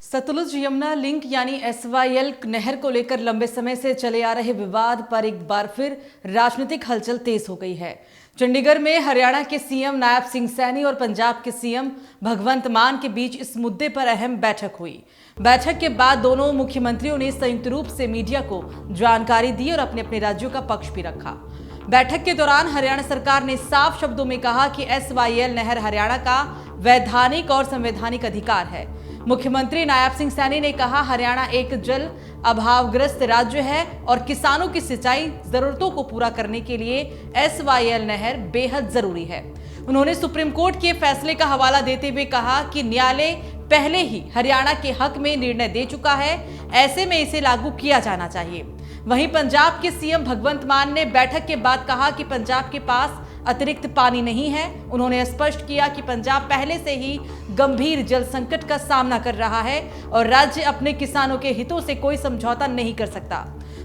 Sutlej Yamuna link यानी SYL नहर को लेकर लंबे समय से चले आ रहे विवाद पर एक बार फिर राजनीतिक हलचल तेज हो गई है। चंडीगढ़ में हरियाणा के सीएम नायब सिंह सैनी और पंजाब के सीएम भगवंत मान के बीच इस मुद्दे पर अहम बैठक हुई। बैठक के बाद दोनों मुख्यमंत्रियों ने संयुक्त रूप से मीडिया को जानकारी दी और अपने अपने राज्यों का पक्ष भी रखा। बैठक के दौरान हरियाणा सरकार ने साफ शब्दों में कहा कि एसवाईएल नहर हरियाणा का वैधानिक और संवैधानिक अधिकार है। मुख्यमंत्री नायब सिंह सैनी ने कहा, हरियाणा एक जल अभावग्रस्त राज्य है और किसानों की सिंचाई जरूरतों को पूरा करने के लिए एसवाईएल नहर बेहद जरूरी है। उन्होंने सुप्रीम कोर्ट के फैसले का हवाला देते हुए कहा कि न्यायालय पहले ही हरियाणा के हक में निर्णय दे चुका है, ऐसे में इसे लागू किया जाना चाहिए। वहीं पंजाब के सीएम भगवंत मान ने बैठक के बाद कहा कि पंजाब के पास अतिरिक्त पानी नहीं है। उन्होंने स्पष्ट किया कि पंजाब पहले से ही गंभीर जल संकट का सामना कर रहा है और राज्य अपने किसानों के हितों से कोई समझौता नहीं कर सकता।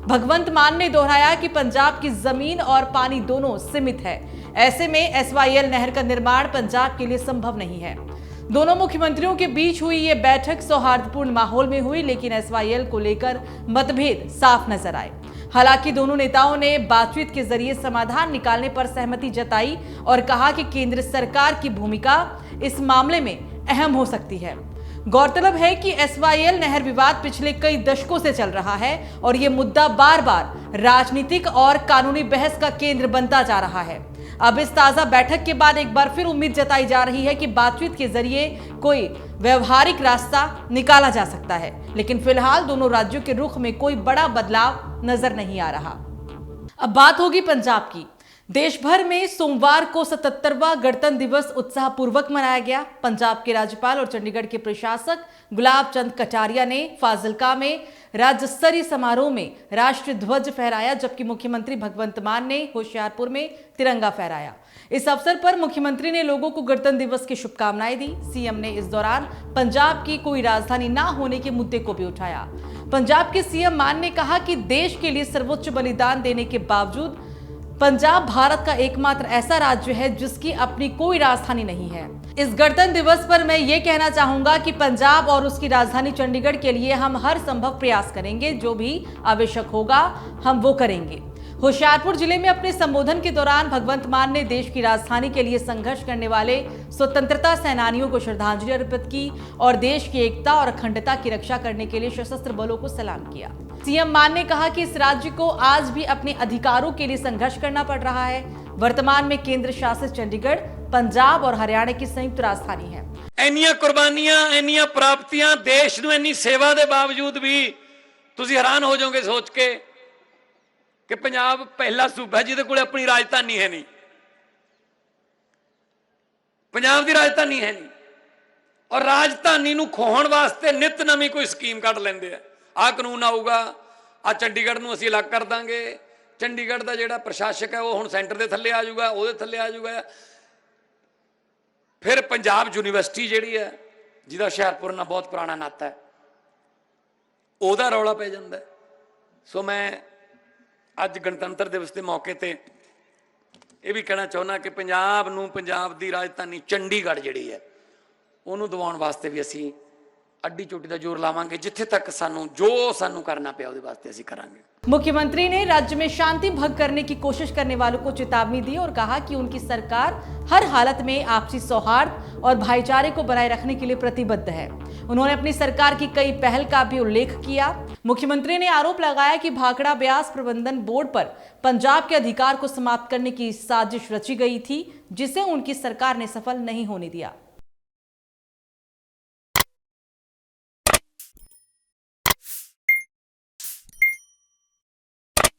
भगवंत मान ने दोहराया कि पंजाब की जमीन और पानी दोनों सीमित है, ऐसे में एसवाईएल नहर का निर्माण पंजाब के लिए संभव नहीं है। दोनों मुख्यमंत्रियों के बीच हुई ये बैठक सौहार्दपूर्ण माहौल में हुई, लेकिन एसवाईएल को लेकर मतभेद साफ नजर आए। हालांकि दोनों नेताओं ने बातचीत के जरिए समाधान निकालने पर सहमति जताई और कहा कि केंद्र सरकार की भूमिका इस मामले में अहम हो सकती है। गौरतलब है कि एसवाईएल नहर विवाद पिछले कई दशकों से चल रहा है और ये मुद्दा बार बार राजनीतिक और कानूनी बहस का केंद्र बनता जा रहा है। अब इस ताजा बैठक के बाद एक बार फिर उम्मीद जताई जा रही है कि बातचीत के जरिए कोई व्यवहारिक रास्ता निकाला जा सकता है, लेकिन फिलहाल दोनों राज्यों के रुख में कोई बड़ा बदलाव नजर नहीं आ रहा। अब बात होगी पंजाब की। देश भर में सोमवार को 77वां गणतंत्र दिवस उत्साहपूर्वक मनाया गया। पंजाब के राज्यपाल और चंडीगढ़ के प्रशासक गुलाब चंद कटारिया ने फाजिलका में राज्य स्तरीय समारोह में राष्ट्रीय ध्वज फहराया, जबकि मुख्यमंत्री भगवंत मान ने होशियारपुर में तिरंगा फहराया। इस अवसर पर मुख्यमंत्री ने लोगों को गणतंत्र दिवस की शुभकामनाएं दी। सीएम ने इस दौरान पंजाब की कोई राजधानी ना होने के मुद्दे को भी उठाया। पंजाब के सीएम मान ने कहा कि देश के लिए सर्वोच्च बलिदान देने के बावजूद पंजाब भारत का एकमात्र ऐसा राज्य है जिसकी अपनी कोई राजधानी नहीं है। इस गणतंत्र दिवस पर मैं ये कहना चाहूंगा कि पंजाब और उसकी राजधानी चंडीगढ़ के लिए हम हर संभव प्रयास करेंगे, जो भी आवश्यक होगा हम वो करेंगे। होशियारपुर जिले में अपने संबोधन के दौरान भगवंत मान ने देश की राजधानी के लिए संघर्ष करने वाले स्वतंत्रता सेनानियों को श्रद्धांजलि अर्पित की और देश की एकता और अखंडता की रक्षा करने के लिए सशस्त्र बलों को सलाम किया। सीएम मान ने कहा कि इस राज्य को आज भी अपने अधिकारों के लिए संघर्ष करना पड़ रहा है। वर्तमान में केंद्र शासित चंडीगढ़ पंजाब और हरियाणा की संयुक्त राजधानी है। ਇੰਨੀਆਂ ਕੁਰਬਾਨੀਆਂ, ਇੰਨੀਆਂ ਪ੍ਰਾਪਤੀਆਂ, ਦੇਸ਼ ਨੂੰ ਇੰਨੀ ਸੇਵਾ ਦੇ ਬਾਵਜੂਦ ਵੀ ਤੁਸੀਂ ਹੈਰਾਨ ਹੋ ਜਾਓਗੇ ਸੋਚ ਕੇ ਕਿ ਪੰਜਾਬ ਪਹਿਲਾ ਸੂਬਾ ਜਿਹਦੇ ਕੋਲ ਆਪਣੀ ਰਾਜਧਾਨੀ ਹੈ ਨਹੀਂ। ਪੰਜਾਬ ਦੀ ਰਾਜਧਾਨੀ ਹੈ ਨਹੀਂ ਔਰ ਰਾਜਧਾਨੀ ਨੂੰ ਖੋਹਣ ਵਾਸਤੇ ਨਿਤ ਨਵੀਂ ਕੋਈ ਸਕੀਮ ਕੱਢ ਲੈਂਦੇ ਆ। ਆ ਕਾਨੂੰਨ ਆਊਗਾ, ਆ ਚੰਡੀਗੜ੍ਹ ਨੂੰ ਅਸੀਂ ਅਲੱਗ ਕਰ ਦਾਂਗੇ, ਚੰਡੀਗੜ੍ਹ ਦਾ ਜਿਹੜਾ ਪ੍ਰਸ਼ਾਸਕ ਹੈ ਉਹ ਹੁਣ ਸੈਂਟਰ ਦੇ ਥੱਲੇ ਆ ਜਾਊਗਾ, ਉਹਦੇ ਥੱਲੇ ਆ ਜਾਊਗਾ। फिर पंजाब यूनिवर्सिटी जिहड़ी है, जिहदा हुशियारपुर नाल बहुत पुराना नाता है, ਉਹਦਾ रौला पै जाता है। सो मैं अज गणतंत्र दिवस के मौके पर यह भी कहना चाहुंदा कि पंजाब नूं पंजाब की राजधानी चंडीगढ़ जिहड़ी है उहनूं दिवाउण वास्ते भी असीं अड्डी चोटी का जोर लावांगे। जिथे तक जो सानू करना पिया उहदे वास्ते असीं करांगे। मुख्यमंत्री ने राज्य में शांति भंग करने की कोशिश करने वालों को चेतावनी दी और कहा कि उनकी सरकार हर हालत में आपसी सौहार्द और भाईचारे को बनाए रखने के लिए प्रतिबद्ध है। उन्होंने अपनी सरकार की कई पहल का भी उल्लेख किया। मुख्यमंत्री ने आरोप लगाया कि भाखड़ा ब्यास प्रबंधन बोर्ड पर पंजाब के अधिकार को समाप्त करने की साजिश रची गई थी, जिसे उनकी सरकार ने सफल नहीं होने दिया।